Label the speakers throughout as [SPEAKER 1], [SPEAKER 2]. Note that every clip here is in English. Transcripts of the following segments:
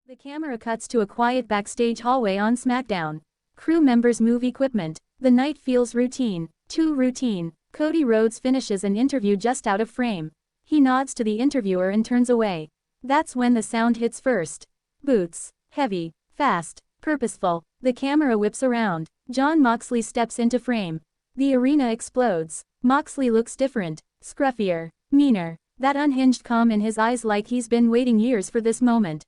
[SPEAKER 1] The camera cuts to a quiet backstage hallway on SmackDown. Crew members move equipment. The night feels routine. Too routine. Cody Rhodes finishes an interview just out of frame. He nods to the interviewer and turns away. That's when the sound hits first. Boots. Heavy. Fast. Purposeful. The camera whips around. Jon Moxley steps into frame. The arena explodes. Moxley looks different. Scruffier. Meaner. That unhinged calm in his eyes, like he's been waiting years for this moment.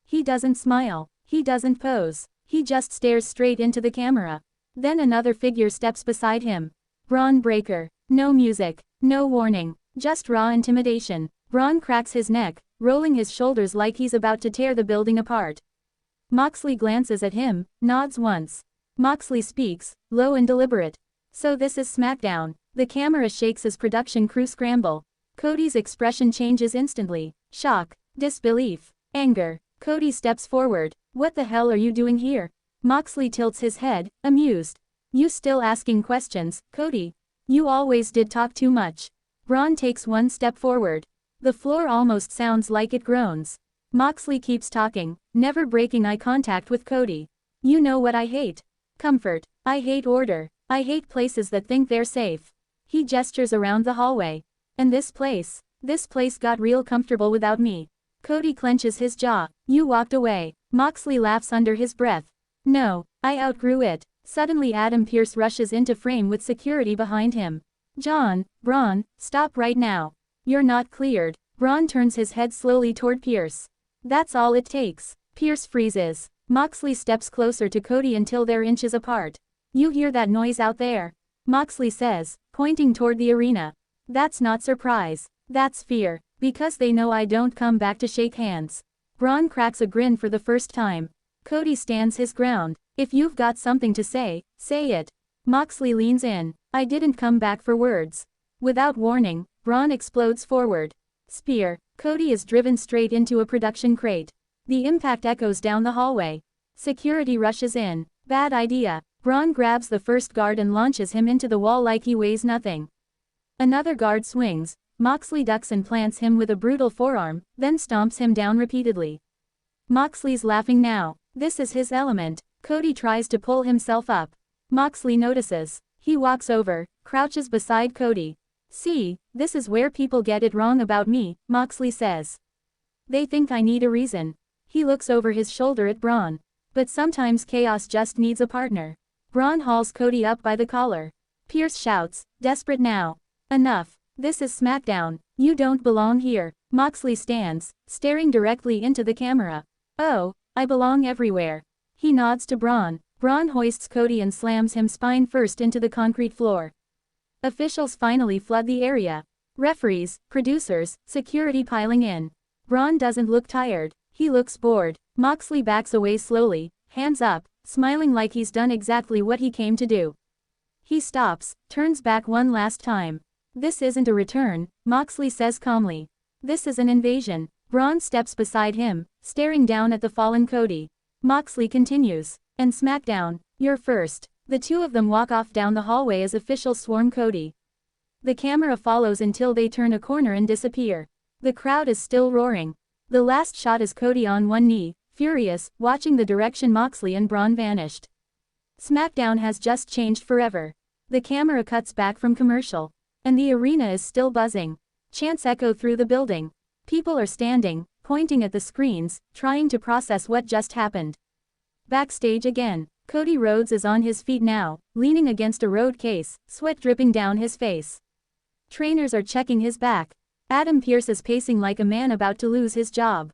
[SPEAKER 1] He doesn't smile. He doesn't pose. He just stares straight into the camera. Then another figure steps beside him. Bron Breakker. No music. No warning. Just raw intimidation. Bron cracks his neck, rolling his shoulders like he's about to tear the building apart. Moxley glances at him, nods once. Moxley speaks, low and deliberate. So this is SmackDown. The camera shakes as production crew scramble. Cody's expression changes instantly. Shock. Disbelief. Anger. Cody steps forward. What the hell are you doing here? Moxley tilts his head, amused. You still asking questions, Cody? You always did talk too much. Bron takes one step forward. The floor almost sounds like it groans. Moxley keeps talking, never breaking eye contact with Cody. You know what I hate? Comfort. I hate order. I hate places that think they're safe. He gestures around the hallway. And this place got real comfortable without me. Cody clenches his jaw. You walked away. Moxley laughs under his breath. No, I outgrew it. Suddenly Adam Pearce rushes into frame with security behind him. Jon, Bron, stop right now. You're not cleared. Bron turns his head slowly toward Pearce. That's all it takes. Pearce freezes. Moxley steps closer to Cody until they're inches apart. You hear that noise out there? Moxley says, pointing toward the arena. That's not surprise. That's fear. Because they know I don't come back to shake hands. Bron cracks a grin for the first time. Cody stands his ground. If you've got something to say, say it. Moxley leans in. I didn't come back for words. Without warning, Bron explodes forward. Spear. Cody is driven straight into a production crate. The impact echoes down the hallway. Security rushes in. Bad idea. Bron grabs the first guard and launches him into the wall like he weighs nothing. Another guard swings. Moxley ducks and plants him with a brutal forearm, then stomps him down repeatedly. Moxley's laughing now. This is his element. Cody tries to pull himself up. Moxley notices. He walks over, crouches beside Cody. See, this is where people get it wrong about me, Moxley says. They think I need a reason. He looks over his shoulder at Bron. But sometimes chaos just needs a partner. Bron hauls Cody up by the collar. Pearce shouts, desperate now. Enough. This is SmackDown. You don't belong here. Moxley stands, staring directly into the camera. Oh, I belong everywhere. He nods to Bron. Bron hoists Cody and slams him spine first into the concrete floor. Officials finally flood the area. Referees, producers, security piling in. Bron doesn't look tired. He looks bored. Moxley backs away slowly, hands up, smiling like he's done exactly what he came to do. He stops, turns back one last time. This isn't a return, Moxley says calmly. This is an invasion. Bron steps beside him, staring down at the fallen Cody. Moxley continues. And SmackDown, you're first. The two of them walk off down the hallway as officials swarm Cody. The camera follows until they turn a corner and disappear. The crowd is still roaring. The last shot is Cody on one knee, furious, watching the direction Moxley and Bron vanished. SmackDown has just changed forever. The camera cuts back from commercial. And the arena is still buzzing. Chants echo through the building. People are standing, pointing at the screens, trying to process what just happened. Backstage again. Cody Rhodes is on his feet now, leaning against a road case, sweat dripping down his face. Trainers are checking his back. Adam Pearce is pacing like a man about to lose his job.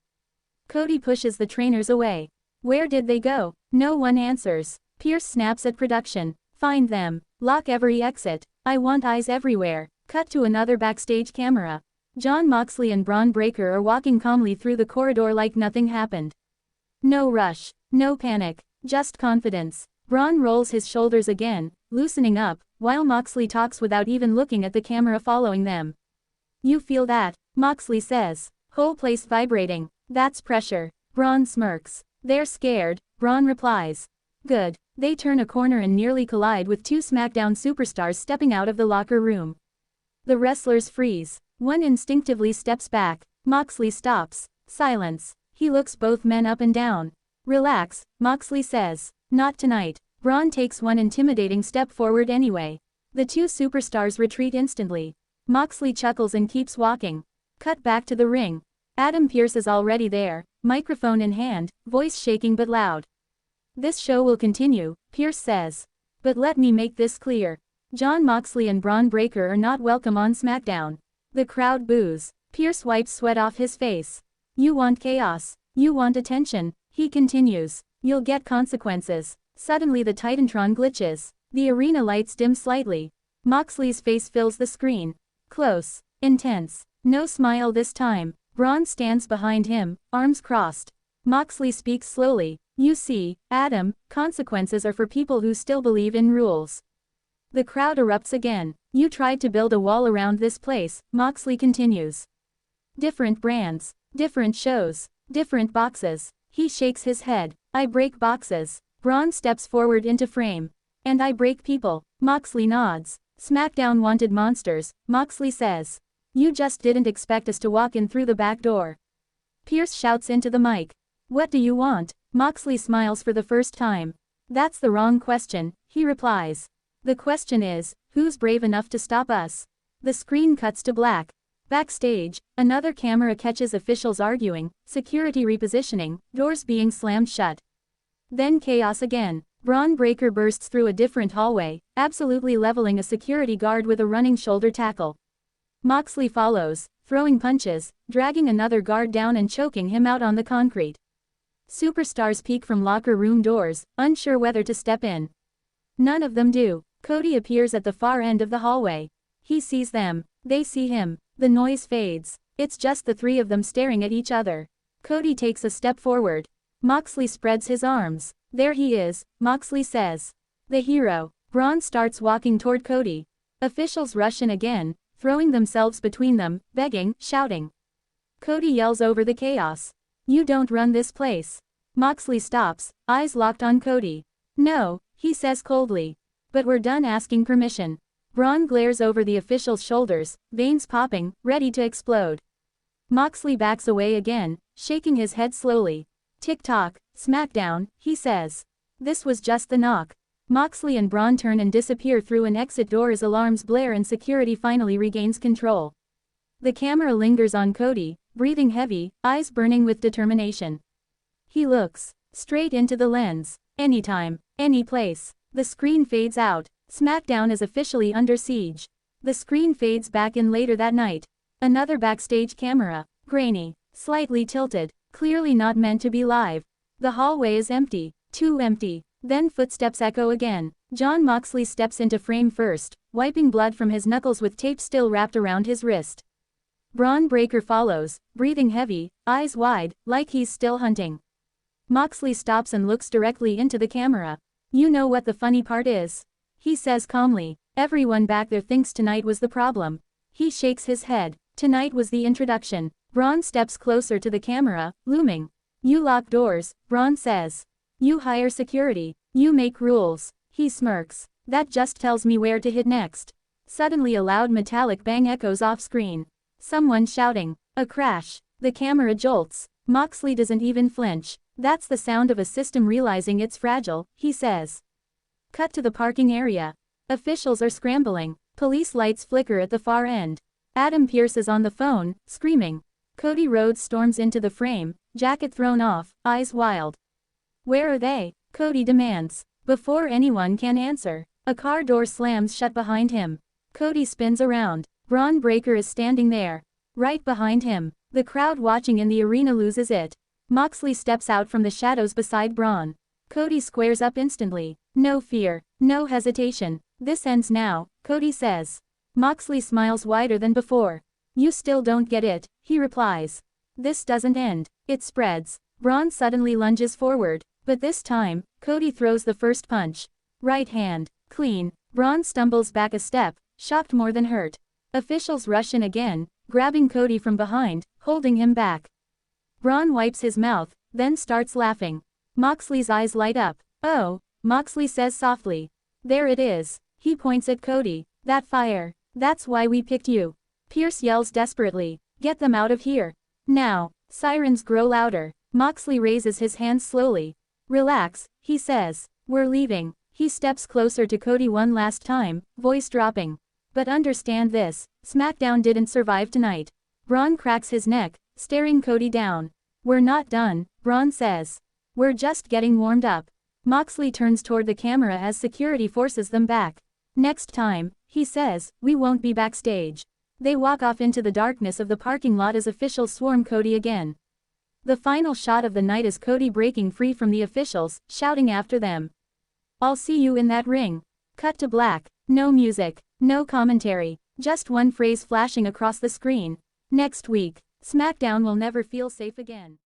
[SPEAKER 1] Cody pushes the trainers away. Where did they go? No one answers. Pearce snaps at production. Find them. Lock every exit. I want eyes everywhere. Cut to another backstage camera. Jon Moxley and Bron Breakker are walking calmly through the corridor like nothing happened. No rush. No panic. Just confidence. Bron rolls his shoulders again, loosening up, while Moxley talks without even looking at the camera following them. You feel that? Moxley says. Whole place vibrating. That's pressure. Bron smirks. They're scared, Bron replies. Good. They turn a corner and nearly collide with two SmackDown superstars stepping out of the locker room. The wrestlers freeze. One instinctively steps back. Moxley stops. Silence. He looks both men up and down. Relax, Moxley says. Not tonight. Bron takes one intimidating step forward anyway. The two superstars retreat instantly. Moxley chuckles and keeps walking. Cut back to the ring. Adam Pearce is already there, microphone in hand, voice shaking but loud. This show will continue, Pearce says. But let me make this clear. Jon Moxley and Bron Breakker are not welcome on SmackDown. The crowd boos. Pearce wipes sweat off his face. You want chaos. You want attention, he continues. You'll get consequences. Suddenly the Titantron glitches. The arena lights dim slightly. Moxley's face fills the screen. Close. Intense. No smile this time. Bron stands behind him, arms crossed. Moxley speaks slowly. You see, Adam, consequences are for people who still believe in rules. The crowd erupts again. You tried to build a wall around this place, Moxley continues. Different brands. Different shows. Different boxes. He shakes his head. I break boxes. Bron steps forward into frame. And I break people. Moxley nods. SmackDown wanted monsters, Moxley says. You just didn't expect us to walk in through the back door. Pearce shouts into the mic. What do you want? Moxley smiles for the first time. That's the wrong question, he replies. The question is, who's brave enough to stop us? The screen cuts to black. Backstage, another camera catches officials arguing, security repositioning, doors being slammed shut. Then chaos again. Bron Breakker bursts through a different hallway, absolutely leveling a security guard with a running shoulder tackle. Moxley follows, throwing punches, dragging another guard down and choking him out on the concrete. Superstars peek from locker room doors, unsure whether to step in. None of them do. Cody appears at the far end of the hallway. He sees them. They see him. The noise fades. It's just the three of them staring at each other. Cody takes a step forward. Moxley spreads his arms. There he is, Moxley says. The hero. Bron starts walking toward Cody. Officials rush in again, throwing themselves between them, begging, shouting. Cody yells over the chaos. You don't run this place. Moxley stops, eyes locked on Cody. No, he says coldly. But we're done asking permission. Bron glares over the official's shoulders, veins popping, ready to explode. Moxley backs away again, shaking his head slowly. Tick-tock, SmackDown, he says. This was just the knock. Moxley and Bron turn and disappear through an exit door as alarms blare and security finally regains control. The camera lingers on Cody, breathing heavy, eyes burning with determination. He looks straight into the lens. Anytime, any place. The screen fades out. SmackDown is officially under siege. The screen fades back in later that night. Another backstage camera. Grainy. Slightly tilted. Clearly not meant to be live. The hallway is empty. Too empty. Then footsteps echo again. Jon Moxley steps into frame first, wiping blood from his knuckles with tape still wrapped around his wrist. Bron Breakker follows, breathing heavy, eyes wide, like he's still hunting. Moxley stops and looks directly into the camera. You know what the funny part is? He says calmly. Everyone back there thinks tonight was the problem. He shakes his head. Tonight was the introduction. Bron steps closer to the camera, looming. You lock doors, Bron says. You hire security. You make rules. He smirks. That just tells me where to hit next. Suddenly a loud metallic bang echoes off-screen. Someone shouting. A crash. The camera jolts. Moxley doesn't even flinch. That's the sound of a system realizing it's fragile, he says. Cut to the parking area. Officials are scrambling. Police lights flicker at the far end. Adam Pearce is on the phone, screaming. Cody Rhodes storms into the frame, jacket thrown off, eyes wild. Where are they? Cody demands. Before anyone can answer, a car door slams shut behind him. Cody spins around. Bron Breakker is standing there. Right behind him. The crowd watching in the arena loses it. Moxley steps out from the shadows beside Bron. Cody squares up instantly. No fear. No hesitation. This ends now, Cody says. Moxley smiles wider than before. You still don't get it, he replies. This doesn't end. It spreads. Bron suddenly lunges forward. But this time, Cody throws the first punch. Right hand. Clean. Bron stumbles back a step, shocked more than hurt. Officials rush in again, grabbing Cody from behind, holding him back. Bron wipes his mouth, then starts laughing. Moxley's eyes light up. Oh, Moxley says softly. There it is. He points at Cody. That fire. That's why we picked you. Pearce yells desperately. Get them out of here. Now. Sirens grow louder. Moxley raises his hands slowly. Relax, he says. We're leaving. He steps closer to Cody one last time, voice dropping. But understand this, SmackDown didn't survive tonight. Bron cracks his neck, staring Cody down. We're not done, Bron says. We're just getting warmed up. Moxley turns toward the camera as security forces them back. Next time, he says, we won't be backstage. They walk off into the darkness of the parking lot as officials swarm Cody again. The final shot of the night is Cody breaking free from the officials, shouting after them. I'll see you in that ring. Cut to black. No music. No commentary. Just one phrase flashing across the screen. Next week, SmackDown will never feel safe again.